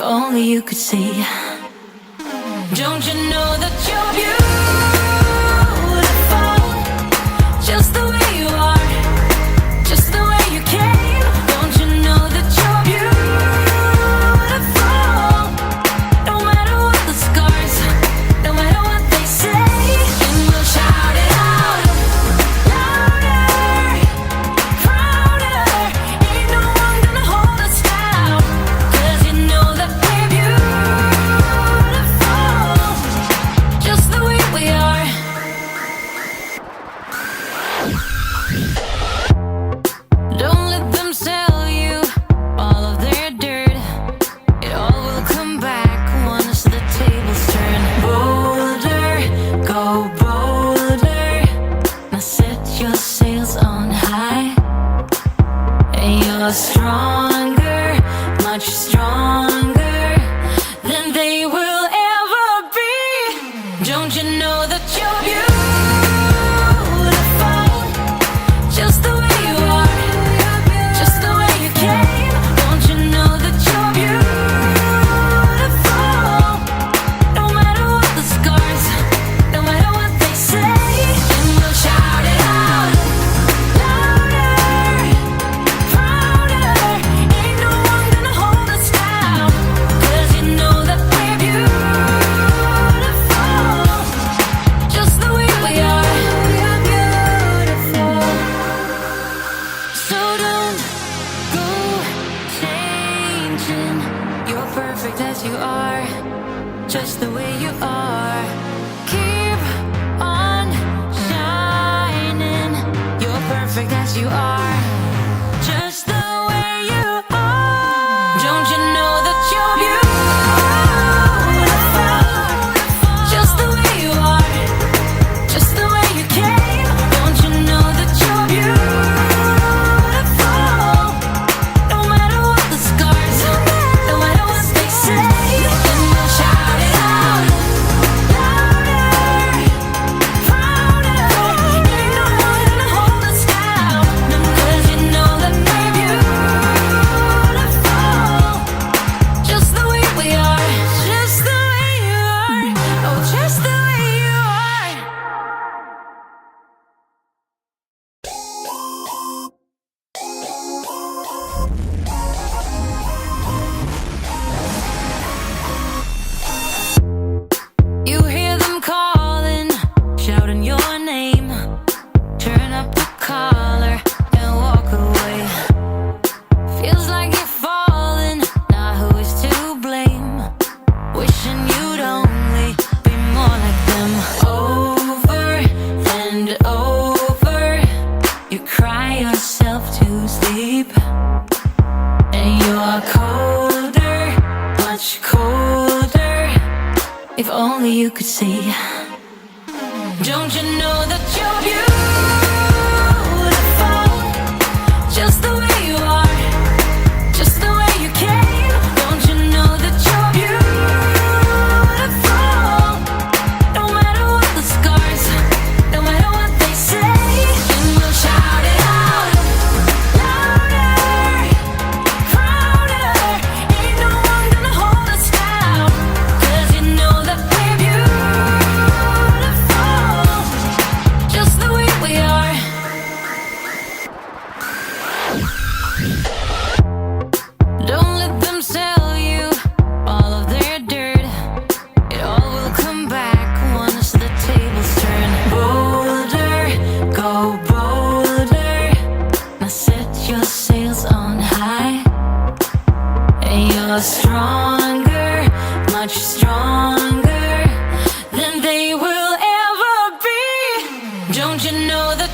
only you could see. Don't you know that you're beautiful, just the way you are, just the way you came. Don't you know that you're beautiful, no matter what the scars, no matter what they say. And we'll shout it out louder, prouder. Ain't no one gonna hold us down, 'cause you know that we're beautiful, just the way we are. Don't let them sell you all of their dirt. It all will come back once the tables turn. Bolder, go bolder. Now set your sails on high. And you're stronger, much stronger than they will ever be. Don't you know that you're beautiful, just the way you are, just the way you came. Don't you know that you're beautiful, no matter what the scars, no matter what they say. And we'll shout it out louder, prouder. Ain't no one gonna hold us down, 'cause you know that we're beautiful, just the way we are. We're beautiful. So don't go changing. You're perfect as you are, just the way you are. Keep on shining. You're perfect as you are, just the way you are. Don't you know that you're beautiful, just the way you are, just the way you came. Don't you know that you're beautiful, no matter what the scars, no matter what they say. And we'll shout it out louder, prouder. Ain't no one gonna hold us down, 'cause you know that we're beautiful, just the way we are, just the way you are, oh, just the way you are. You hear them calling, shouting your name. Turn up the collar and walk away. Feels like you're falling, now who is to blame? Wishing you'd only be more like them. Over and over, you cry yourself to sleep. And you're colder, much colder. If only you could see. Don't you know that you're beautiful, just the way you are, just the way you came. Don't you know that you're beautiful, no matter what the scars, no matter what they say. And we'll shout it out louder, prouder. Ain't no one gonna hold us down, 'cause you know that we're beautiful, just the way we are. Don't let them sell you all of their dirt. It all will come back once the tables turn. Bolder, go bolder. Now set your sails on high. And you're stronger, much stronger than they will ever be. Don't you know that